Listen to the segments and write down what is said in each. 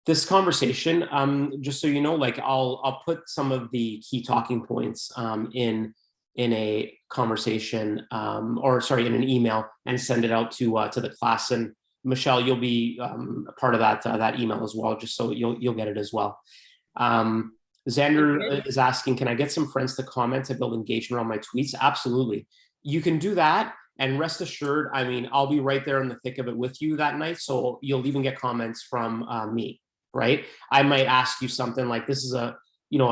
This conversation, just so you know, like I'll put some of the key talking points in a conversation, or sorry, in an email, and send it out to the class. And Michelle, you'll be a part of that email as well, just so you'll get it as well. Xander is asking, can I get some friends to comment to build engagement on my tweets? Absolutely. You can do that. And rest assured, I mean, I'll be right there in the thick of it with you that night. So you'll even get comments from me, right? I might ask you something like, this is a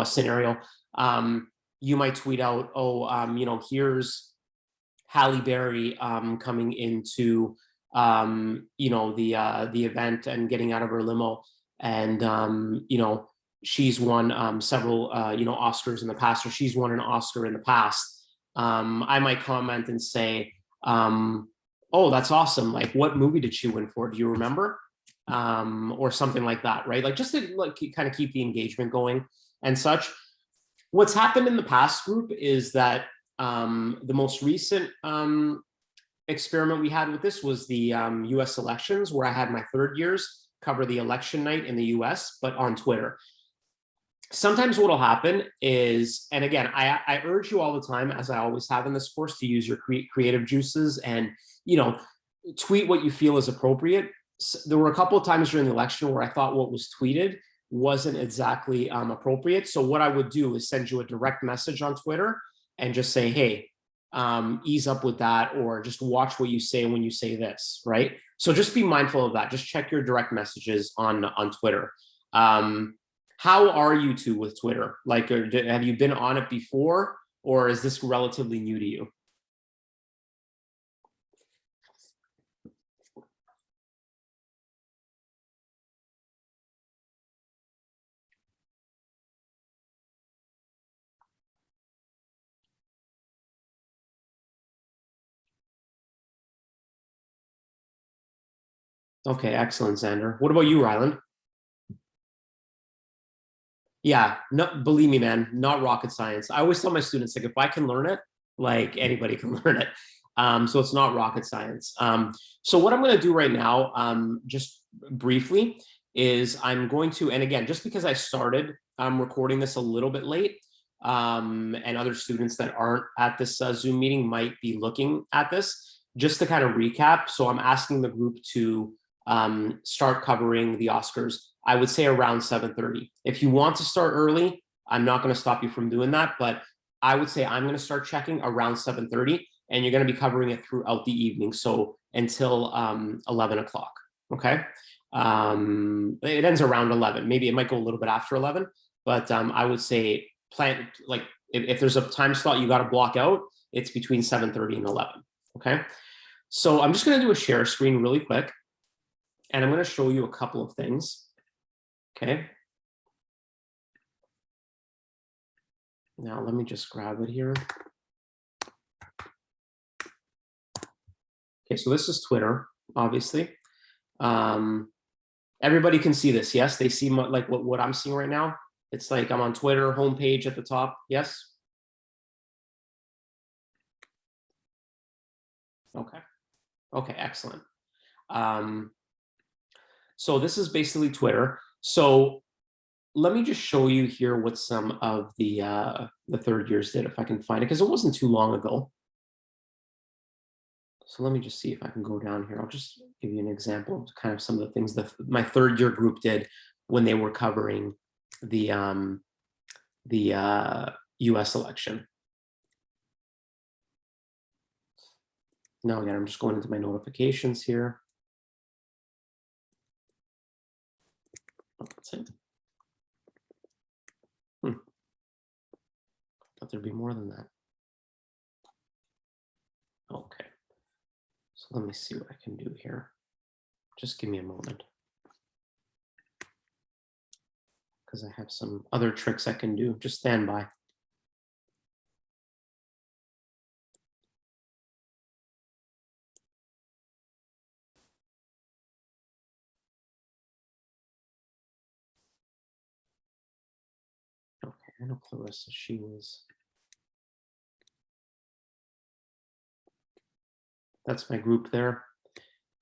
scenario. You might tweet out, oh, here's Halle Berry coming into, the event and getting out of her limo. And, she's won several, Oscars in the past, or she's won an Oscar in the past. I might comment and say, oh, that's awesome. Like, what movie did she win for? Do you remember? Or something like that, right? Like, just to kind of keep the engagement going and such. What's happened in the past, group, is that the most recent experiment we had with this was the US elections, where I had my third years cover the election night in the US, but on Twitter. Sometimes what'll happen is, and again, I urge you all the time, as I always have in this course, to use your creative juices and, tweet what you feel is appropriate. So there were a couple of times during the election where I thought what was tweeted wasn't exactly appropriate. So what I would do is send you a direct message on Twitter and just say, hey, ease up with that, or just watch what you say when you say this, right? So just be mindful of that. Just check your direct messages on Twitter. How are you two with Twitter? Like, have you been on it before, or is this relatively new to you? Okay, excellent, Xander. What about you, Rylan? Yeah, no, believe me, man, not rocket science. I always tell my students, like, if I can learn it, like, anybody can learn it. So it's not rocket science. So what I'm going to do right now, just briefly, is I'm going to, and again, just because I started recording this a little bit late, and other students that aren't at this Zoom meeting might be looking at this, just to kind of recap. So I'm asking the group to start covering the Oscars, I would say around 7:30. If you want to start early, I'm not going to stop you from doing that, but I would say I'm going to start checking around 7:30, and you're going to be covering it throughout the evening, so until 11 o'clock. Okay. It ends around 11. Maybe it might go a little bit after 11, but I would say plan, like, if there's a time slot you got to block out, it's between 7:30 and 11. Okay. So I'm just going to do a share screen really quick, and I'm going to show you a couple of things. Okay. Now let me just grab it here. Okay, so this is Twitter, obviously. Everybody can see this, yes? They see like what I'm seeing right now. It's like I'm on Twitter, homepage at the top, yes? Okay, okay, excellent. So this is basically Twitter. So let me just show you here what some of the third years did, if I can find it, because it wasn't too long ago. So let me just see if I can go down here. I'll just give you an example of kind of some of the things that my third year group did when they were covering the US election. Now again, I'm just going into my notifications here. Oh, that's it. Thought there'd be more than that. Okay. So let me see what I can do here. Just give me a moment, because I have some other tricks I can do. Just stand by. Okay, I know Clarissa, she was. That's my group there,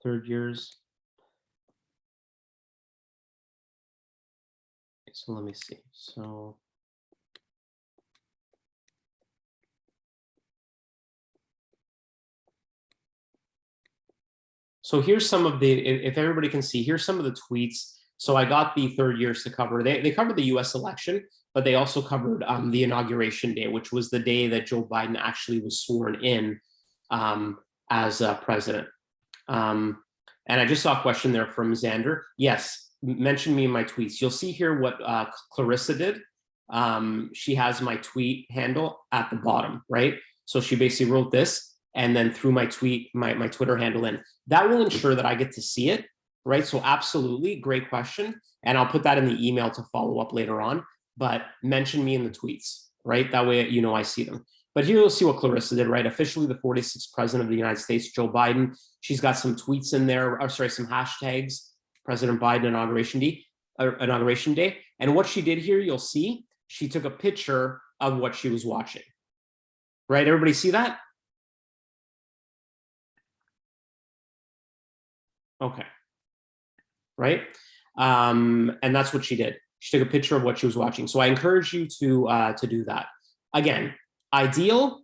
third years. So let me see. So here's some of the, if everybody can see, here's some of the tweets. So I got the third years to cover. They covered the US election, but they also covered the inauguration day, which was the day that Joe Biden actually was sworn in as president. And I just saw a question there from Xander. Yes, mention me in my tweets. You'll see here what Clarissa did. She has my tweet handle at the bottom, right? So she basically wrote this and then threw my tweet, my Twitter handle in. That will ensure that I get to see it, right? So absolutely, great question. And I'll put that in the email to follow up later on, but mention me in the tweets, right? That way, you know, I see them. But here you'll see what Clarissa did, right? Officially the 46th president of the United States, Joe Biden. She's got some tweets in there, or sorry, some hashtags, President Biden inauguration day. And what she did here, you'll see, she took a picture of what she was watching, right? Everybody see that? Okay, right? And that's what she did. She took a picture of what she was watching. So I encourage you to do that. Again, ideal,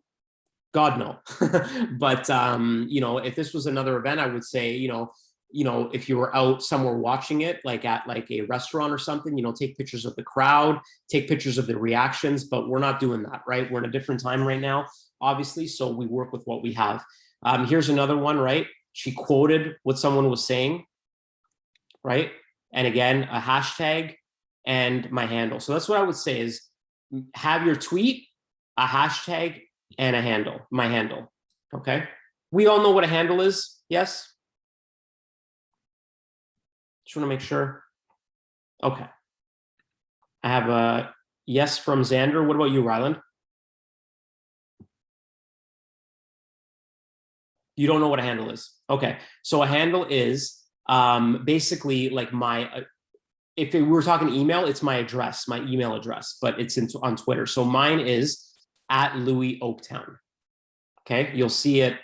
God no. But you know, if this was another event, I would say, you know, if you were out somewhere watching it, like at like a restaurant or something, you know, take pictures of the crowd, take pictures of the reactions, but we're not doing that, right? We're in a different time right now, obviously. So we work with what we have. Here's another one, right? She quoted what someone was saying, right? And again, a hashtag and my handle. So that's what I would say is have your tweet, a hashtag, and a handle, my handle, okay? We all know what a handle is, yes? Just wanna make sure. Okay. I have a yes from Xander. What about you, Ryland? You don't know what a handle is. Okay, so a handle is basically like my, if we were talking email, it's my address, my email address, but it's on Twitter. So mine is at Louis Oaktown. Okay, you'll see it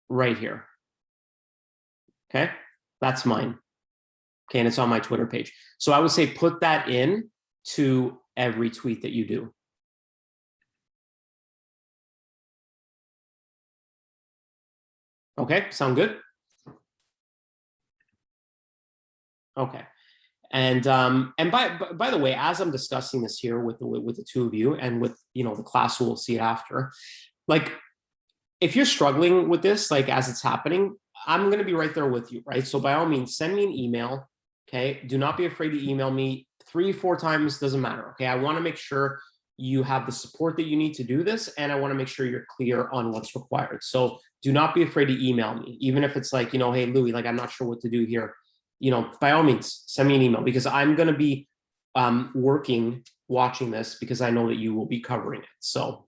right here. Okay, that's mine. Okay, and it's on my Twitter page. So I would say put that in to every tweet that you do. Okay, sound good? Okay. And by the way, as I'm discussing this here with the two of you and with, you know, the class who will see it after, like if you're struggling with this, like as it's happening, I'm going to be right there with you, right? So by all means, send me an email. Okay, do not be afraid to email me 3-4 times, doesn't matter. Okay, I want to make sure you have the support that you need to do this, and I want to make sure you're clear on what's required. So do not be afraid to email me, even if it's like, you know, hey Louis, like I'm not sure what to do here. You know, by all means, send me an email because I'm going to be watching this because I know that you will be covering it. So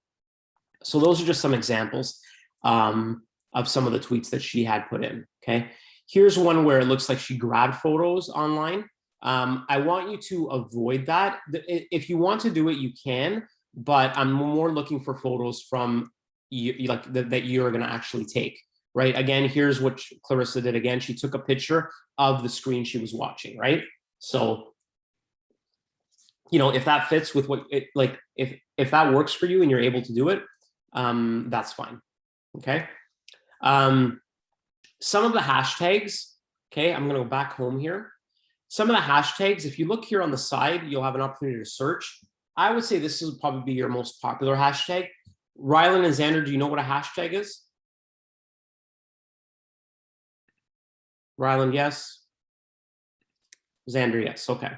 those are just some examples of some of the tweets that she had put in. Okay, here's one where it looks like she grabbed photos online. I want you to avoid that. If you want to do it, you can, but I'm more looking for photos from you, like that you're going to actually take. Right. Again, here's what Clarissa did. Again, she took a picture of the screen she was watching. Right. So, you know, if that fits with what it like, if that works for you and you're able to do it, that's fine. Okay. Some of the hashtags. Okay, I'm going to go back home here. Some of the hashtags, if you look here on the side, you'll have an opportunity to search. I would say this will probably be your most popular hashtag. Rylan and Xander, do you know what a hashtag is? Ryland, yes. Xander, yes. Okay.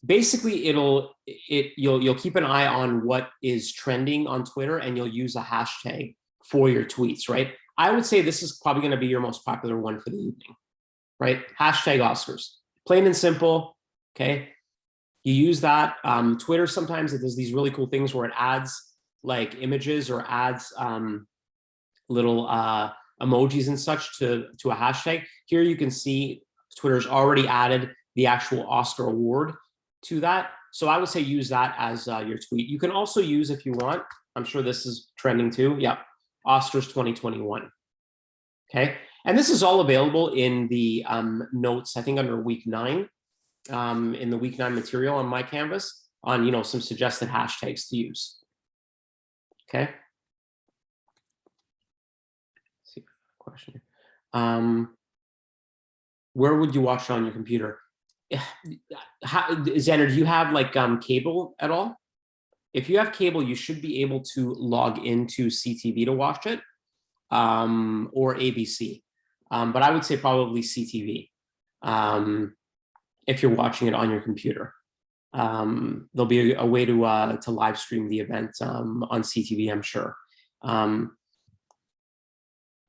Basically, you'll keep an eye on what is trending on Twitter, and you'll use a hashtag for your tweets. Right. I would say this is probably going to be your most popular one for the evening. Right. Hashtag Oscars. Plain and simple. Okay. You use that. Twitter sometimes it does these really cool things where it adds like images or adds little emojis and such to a hashtag. Here you can see Twitter's already added the actual Oscar award to that. So I would say use that as your tweet. You can also use, if you want, I'm sure this is trending too. Yep, Oscars 2021. Okay, and this is all available in the notes, I think under week 9. in the week 9 material on my canvas on, some suggested hashtags to use. Okay. Let's see, question. Where would you watch it on your computer? Xander, do you have like cable at all? If you have cable, you should be able to log into CTV to watch it, or ABC. But I would say probably CTV if you're watching it on your computer. There'll be a way to live stream the event on CTV, I'm sure.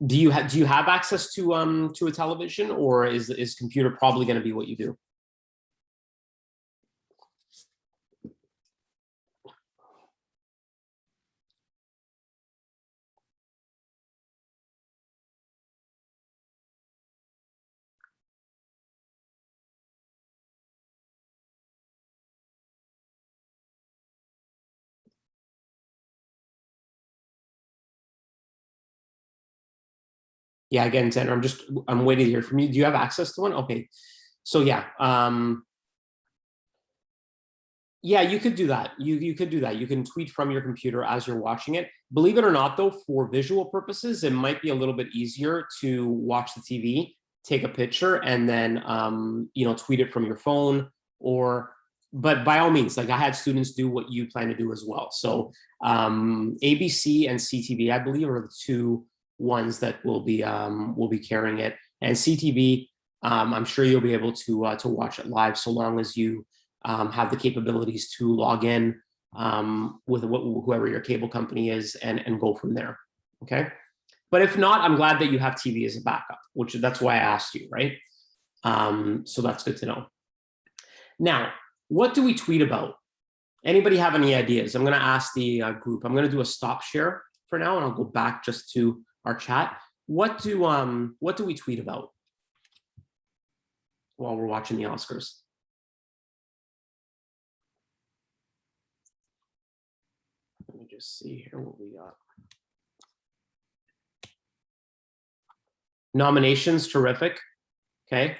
Do you have access to a television, or is computer probably going to be what you do? Yeah, again, Xander, I'm waiting to hear from you. Do you have access to one? Okay. So yeah, yeah, you could do that. You could do that. You can tweet from your computer as you're watching it. Believe it or not, though, for visual purposes, it might be a little bit easier to watch the TV, take a picture, and then tweet it from your phone. But by all means, like I had students do what you plan to do as well. So ABC and CTV, I believe, are the two ones that will be carrying it. And CTV, I'm sure you'll be able to watch it live, so long as you have the capabilities to log in with whoever your cable company is and go from there. Okay. But if not, I'm glad that you have TV as a backup, that's why I asked you, right? So that's good to know. Now, what do we tweet about? Anybody have any ideas? I'm going to ask the group. I'm going to do a stop share for now, and I'll go back just to our chat. What do we tweet about while we're watching the Oscars? Let me just see here what we got. Nominations, terrific. Okay.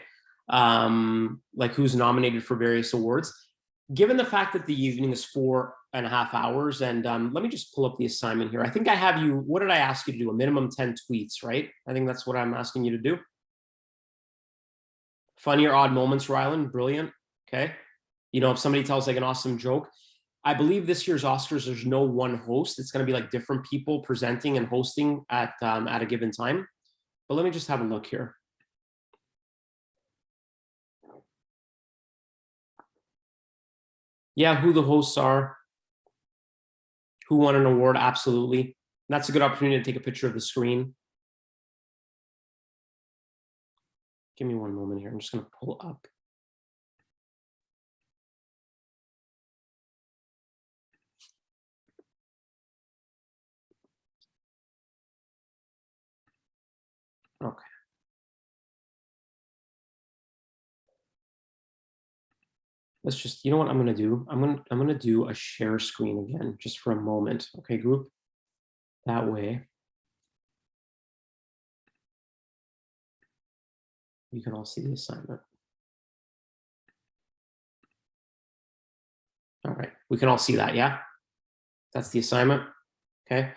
Like who's nominated for various awards. Given the fact that the evening is 4.5 hours, and let me just pull up the assignment here. I think I have you, what did I ask you to do? A minimum 10 tweets, right? I think that's what I'm asking you to do. Funny or odd moments, Rylan, brilliant. Okay. If somebody tells like an awesome joke, I believe this year's Oscars, there's no one host. It's going to be like different people presenting and hosting at a given time. But let me just have a look here. Yeah, who the hosts are, who won an award, absolutely. That's a good opportunity to take a picture of the screen. Give me one moment here. I'm just going to pull up. Okay. Let's just, you know what I'm going to do? I'm going to do a share screen again, just for a moment. Okay, group. That way, you can all see the assignment. All right, we can all see that, yeah? That's the assignment, okay?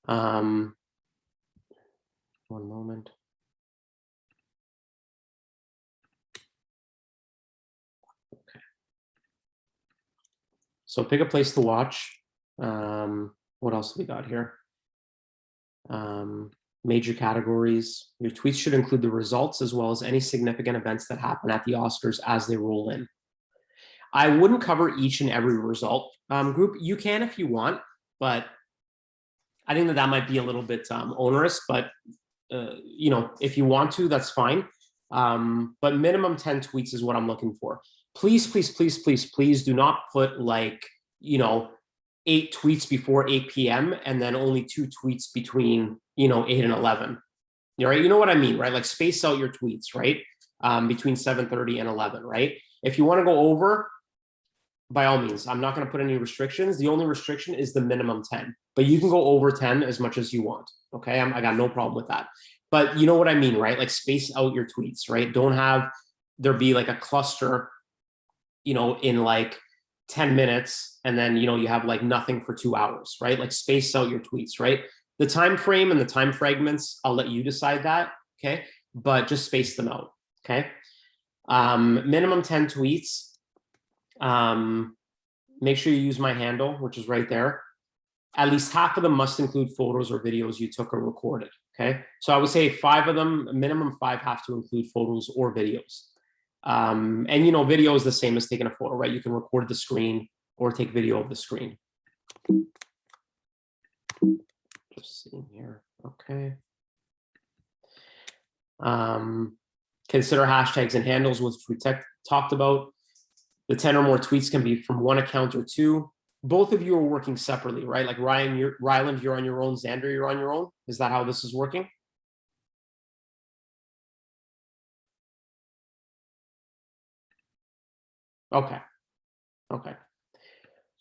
One moment. Okay. So pick a place to watch. What else do we got here? Major categories. Your tweets should include the results as well as any significant events that happen at the Oscars as they roll in. I wouldn't cover each and every result, group. You can if you want, but I think that might be a little bit onerous, but if you want to, that's fine. But minimum 10 tweets is what I'm looking for. Please, please, please, please, please do not put like, 8 tweets before 8 p.m. and then only 2 tweets between, 8 and 11. Right? You know what I mean, right? Like space out your tweets, right? Between 7:30 and 11, right? If you want to go over, by all means, I'm not going to put any restrictions. The only restriction is the minimum 10, but you can go over 10 as much as you want. Okay. I got no problem with that, but you know what I mean, right? Like space out your tweets, right? Don't have there be like a cluster you know, in like 10 minutes, and then, you know, you have like nothing for 2 hours, right? Like space out your tweets, right? The time frame and the time fragments, I'll let you decide that, okay? But just space them out, okay? Minimum 10 tweets. Make sure you use my handle, which is right there. At least half of them must include photos or videos you took or recorded, okay? So I would say 5 of them, minimum 5 have to include photos or videos. And, you know, video is the same as taking a photo, right? You can record the screen or take video of the screen. Just seeing here, okay. Consider hashtags and handles, which we talked about. The 10 or more tweets can be from one account or two. Both of you are working separately, right? Like Ryland, you're on your own. Xander, you're on your own. Is that how this is working? Okay. Okay.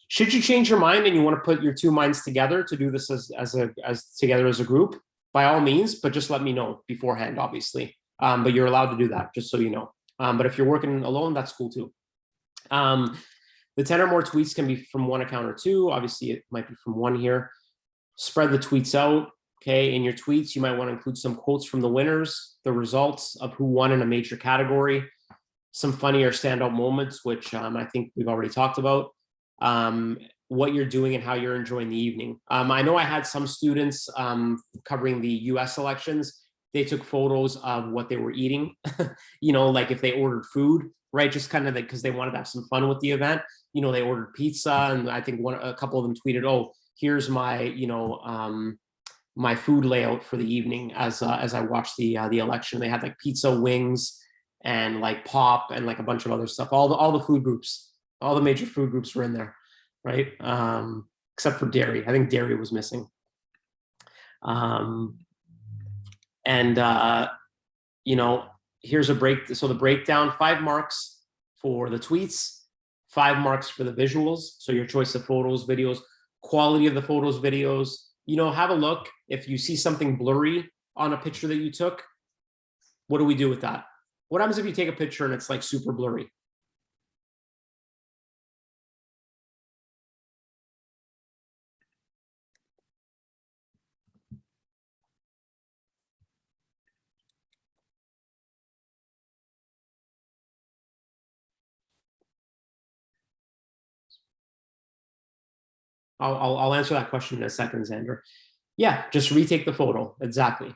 Should you change your mind and you want to put your 2 minds together to do this as together as a group, by all means, but just let me know beforehand, obviously. But you're allowed to do that, just so you know. But if you're working alone, that's cool too. The 10 or more tweets can be from one account or two. Obviously, it might be from one here. Spread the tweets out. Okay, in your tweets, you might want to include some quotes from the winners, the results of who won in a major category, some funny or standout moments, which I think we've already talked about, what you're doing and how you're enjoying the evening. I know I had some students covering the US elections. They took photos of what they were eating, you know, like if they ordered food, right? Just kind of because they wanted to have some fun with the event. You know, they ordered pizza, and I think a couple of them tweeted, "Oh, here's my, you know, my food layout for the evening as I watched the election." They had like pizza, wings, and like pop, and like a bunch of other stuff. All the food groups, all the major food groups were in there, right? Except for dairy. I think dairy was missing. You know, here's a break. So the breakdown: 5 marks for the tweets, 5 marks for the visuals. So your choice of photos, videos, quality of the photos, videos. You know, have a look. If you see something blurry on a picture that you took, what do we do with that? What happens if you take a picture and it's like super blurry? I'll answer that question in a second, Xander. Yeah, just retake the photo. Exactly.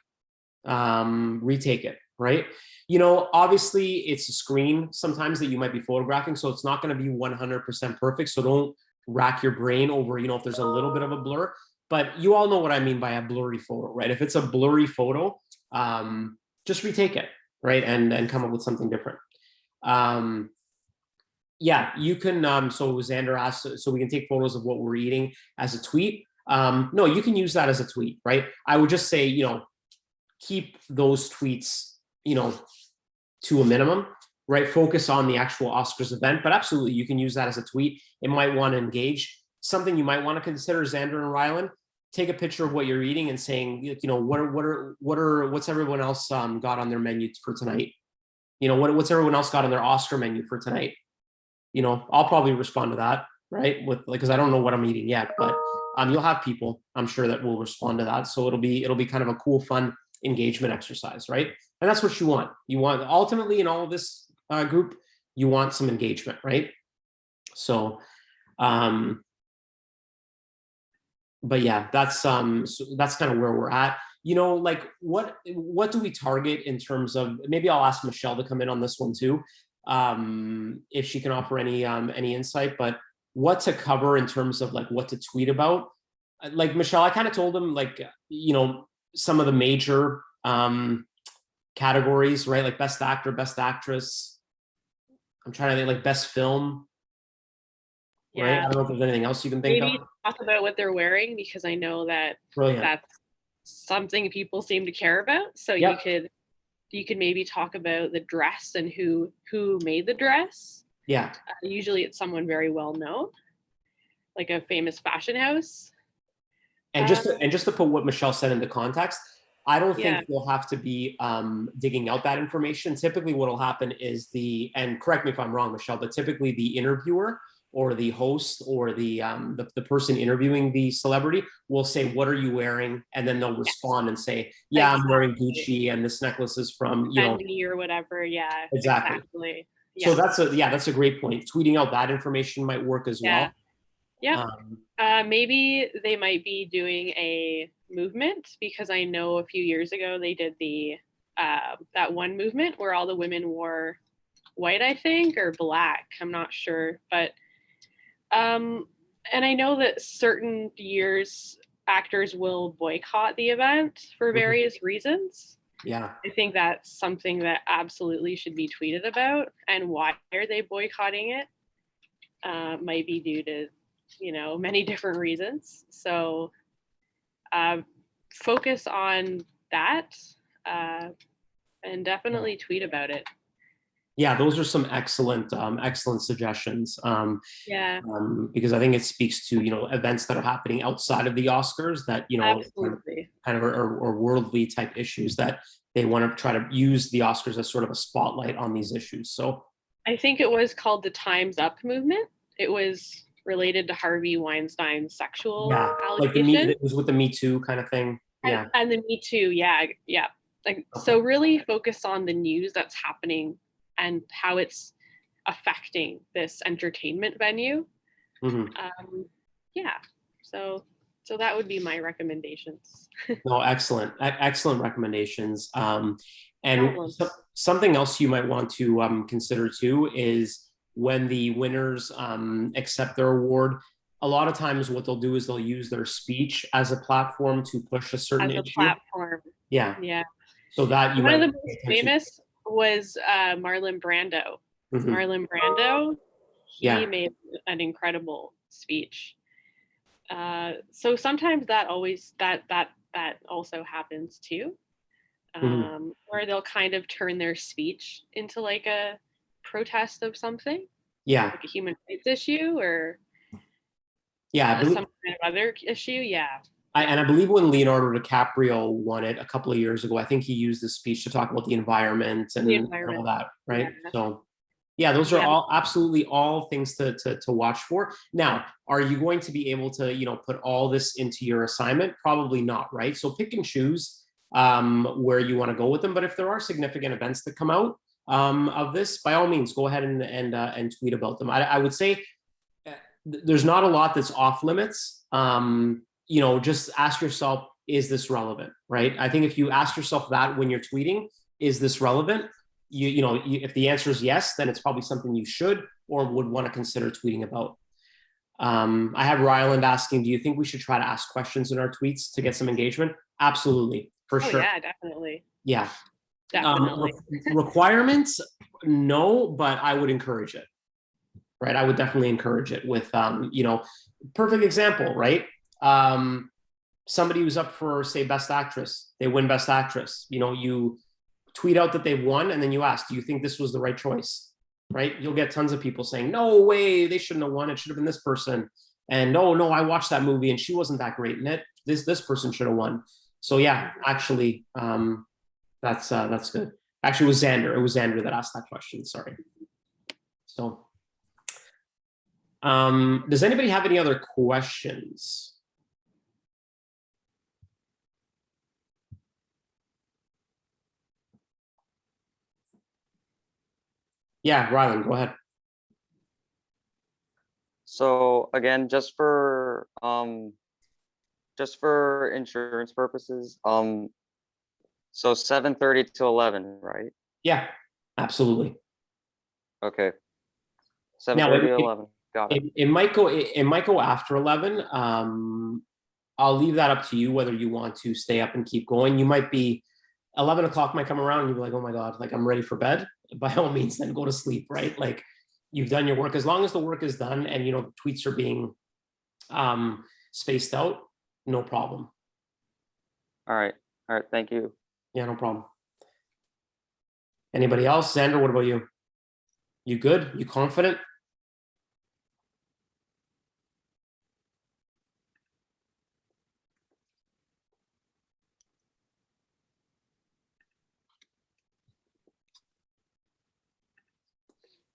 Retake it, right? You know, obviously it's a screen sometimes that you might be photographing, so it's not going to be 100% perfect. So don't rack your brain over, you know, if there's a little bit of a blur. But you all know what I mean by a blurry photo, right? If it's a blurry photo, just retake it, right? And come up with something different. Yeah, you can. So Xander asked, so we can take photos of what we're eating as a tweet. No, you can use that as a tweet, right? I would just say, you know, keep those tweets, you know, to a minimum, right? Focus on the actual Oscars event, but absolutely, you can use that as a tweet. It might want to engage. Something you might want to consider, Xander and Ryland, take a picture of what you're eating and saying, you know, what's everyone else got on their menu for tonight? You know, what's everyone else got on their Oscar menu for tonight? You know, I'll probably respond to that, right? With like, because I don't know what I'm eating yet, but you'll have people, I'm sure, that will respond to that. So it'll be kind of a cool, fun engagement exercise, right? And that's what you want. You want, ultimately, in all of this group, you want some engagement, right? So, but yeah, that's kind of where we're at. You know, like what do we target in terms of? Maybe I'll ask Michelle to come in on this one too, if she can offer any insight. But what to cover in terms of like what to tweet about? Like Michelle, I kind of told them, like, you know, some of the major categories, right? Like best actor, best actress. I'm trying to think, like best film. Yeah. Right? I don't know if there's anything else you can think Maybe of. talk about what they're wearing, because I know that Brilliant. That's something people seem to care about. So yep. you could maybe talk about the dress and who made the dress. Yeah. Usually it's someone very well known, like a famous fashion house. And just to put what Michelle said into context, I don't Yeah. think you'll have to be digging out that information. Typically, what will happen is and correct me if I'm wrong, Michelle, but typically the interviewer or the host or the person interviewing the celebrity will say, "What are you wearing?" And then they'll respond and say, "Yeah, I'm wearing Exactly. Gucci, and this necklace is from Fendi or whatever. Yeah, exactly." exactly. So Yeah. that's a great point. Tweeting out that information might work as Yeah. well. Yep. Um, Maybe they might be doing a movement, because I know a few years ago they did that one movement where all the women wore white, I think, or black. I'm not sure, but and I know that certain years actors will boycott the event for various reasons. yeah. I think that's something that absolutely should be tweeted about. And why are they boycotting it? Might be due to, many different reasons. So focus on that, and definitely tweet about it. Yeah, those are some excellent suggestions. Yeah, Because I think it speaks to events that are happening outside of the Oscars that absolutely. kind of are worldly type issues that they want to try to use the Oscars as sort of a spotlight on these issues. So I think it was called the Time's Up movement. It was related to Harvey Weinstein's sexual yeah, like allegations. it was with the Me Too kind of thing. Yeah. And the Me Too, yeah, yeah. Like, Okay. so really focus on the news that's happening and how it's affecting this entertainment venue. Mhm. Yeah, so that would be my recommendations. No, excellent recommendations. And Problems. something else you might want to consider too is when the winners accept their award. A lot of times, what they'll do is they'll use their speech as a platform to push a certain As a issue. platform. Yeah. Yeah. So that you One might of the pay most attention. famous was Marlon Brando. Mhm. Marlon Brando, he Yeah. made an incredible speech. So sometimes that also happens too, Mhm. where they'll kind of turn their speech into like a protest of something, Yeah. like a human rights issue or Yeah. some kind of other issue. Yeah, yeah, And I believe when Leonardo DiCaprio won it a couple of years ago, I think he used this speech to talk about the environment the and all environment. that, Yeah, right? So yeah, those are yeah. all absolutely all things to watch for. Now, are you going to be able to, put all this into your assignment? Probably not, right? So pick and choose where you want to go with them. But if there are significant events that come out of this, by all means, go ahead and tweet about them. I would say there's not a lot that's off limits. Just ask yourself, is this relevant, right? I think if you ask yourself that when you're tweeting, is this relevant? If the answer is yes, then it's probably something you should or would want to consider tweeting about. I have Ryland asking, do you think we should try to ask questions in our tweets to get some engagement? Absolutely, for Oh sure. yeah, definitely, Yeah. definitely. Requirements, no, but I would encourage it, right? I would definitely encourage it with, perfect example, right? Somebody who's up for, say, Best Actress, they win Best Actress. You tweet out that they've won, and then you ask, do you think this was the right choice? Right? You'll get tons of people saying, no way, they shouldn't have won. It should have been this person. And no, I watched that movie and she wasn't that great in it. This person should have won. So yeah, actually, that's good. Actually, it was Xander. It was Xander that asked that question. Sorry. So, does anybody have any other questions? Yeah, Rylan, go ahead. So again, just for insurance purposes, so 7:30 to 11, right? Yeah, absolutely. Okay. Now, 7:30 to 11. Got it. it might go after 11. I'll leave that up to you whether you want to stay up and keep going. You might be 11 o'clock might come around and you'll be like, oh my God, like I'm ready for bed. By all means, then go to sleep, right? Like you've done your work. As long as the work is done and the tweets are being spaced out, no problem. All right. Thank you. Yeah, no problem. Anybody else? Xander, what about you? You good? You confident?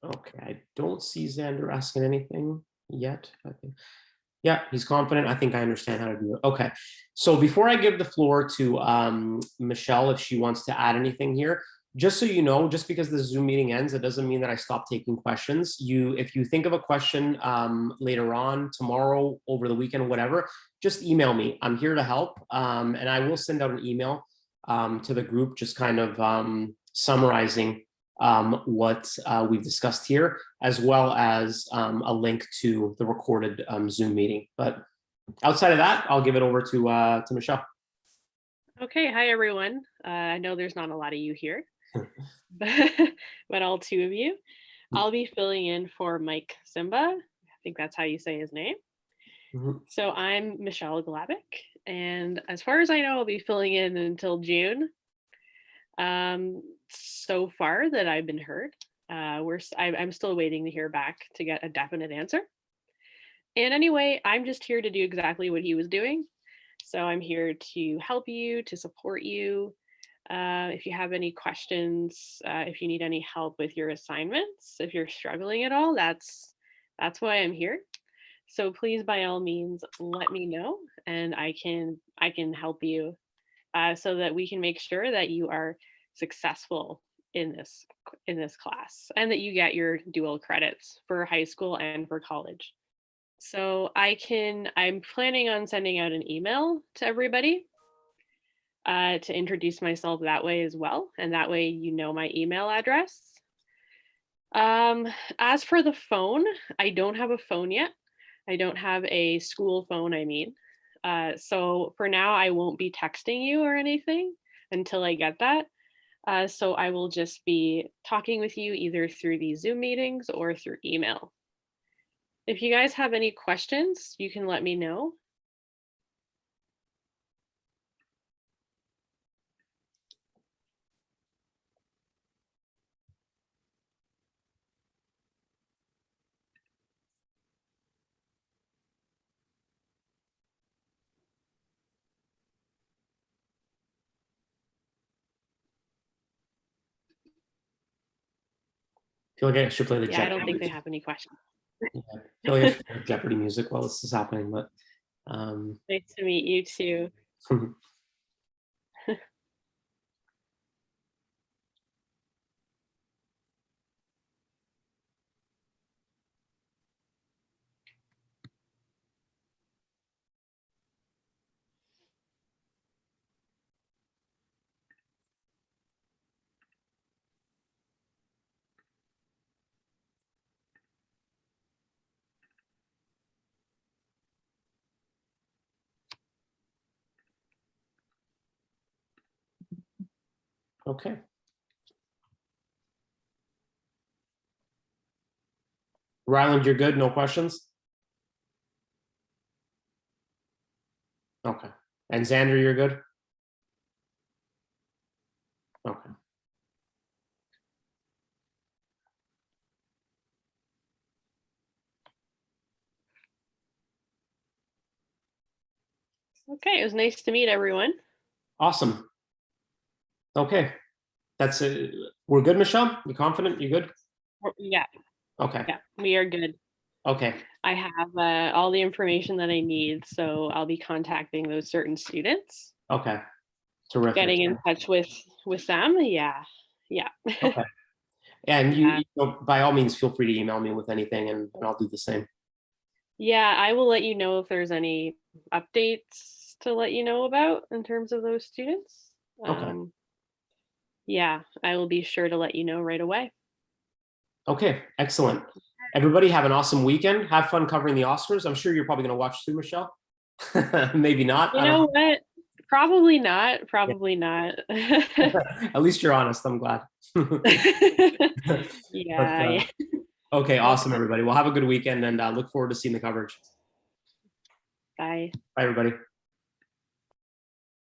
Okay, I don't see Xander asking anything yet. I think. Yeah, he's confident. I think I understand how to do it. Okay, so before I give the floor to Michelle, if she wants to add anything here, just so you know, just because the Zoom meeting ends, it doesn't mean that I stop taking questions. If you think of a question later on, tomorrow, over the weekend, whatever, just email me. I'm here to help, and I will send out an email to the group, just kind of summarizing what we've discussed here, as well as a link to the recorded Zoom meeting. But outside of that, I'll give it over to Michelle. Okay, hi everyone. I know there's not a lot of you here, but all two of you. I'll be filling in for Mike Simba. I think that's how you say his name. Mhm. So I'm Michelle Glavick, and as far as I know, I'll be filling in until June. So far that I've been heard, I'm still waiting to hear back to get a definite answer. And anyway, I'm just here to do exactly what he was doing. So I'm here to help you, to support you. If you have any questions, if you need any help with your assignments, if you're struggling at all, that's why I'm here. So please, by all means, let me know, and I can help you so that we can make sure that you are successful in this class and that you get your dual credits for high school and for college. So I'm planning on sending out an email to everybody to introduce myself that way as well. And that way, you know, my email address. As for the phone, I don't have a phone yet. I don't have a school phone, I mean. So for now, I won't be texting you or anything until I get that. So I will just be talking with you either through these Zoom meetings or through email. If you guys have any questions, you can let me know. I feel like I should play the Yeah, I Jeopardy don't think they music. have any questions. Yeah, I feel like I should play the Jeopardy music while this is happening, but Nice to meet you too. okay. Ryland, you're good? No questions? Okay. And Xander, you're good? Okay. Okay, it was nice to meet everyone. Awesome. Okay. That's it. We're good, Michelle? You confident? You good? Yeah, Okay. yeah, we are good. Okay. I have all the information that I need, so I'll be contacting those certain students, Okay. Terrific. getting in touch with them. Yeah, yeah. Okay. And Yeah. you know, by all means, feel free to email me with anything, and I'll do the same. Yeah, I will let you know if there's any updates to let you know about in terms of those students. Okay. Yeah, I will be sure to let you know right away. Okay. Excellent. Everybody have an awesome weekend. Have fun covering the Oscars. I'm sure you're probably going to watch too, Michelle. Maybe not. You I don't know know. what? Probably not. Probably not. At least you're honest. I'm glad. But, Yeah. okay. Awesome, everybody. Well, have a good weekend, and look forward to seeing the coverage. Bye. Bye, everybody.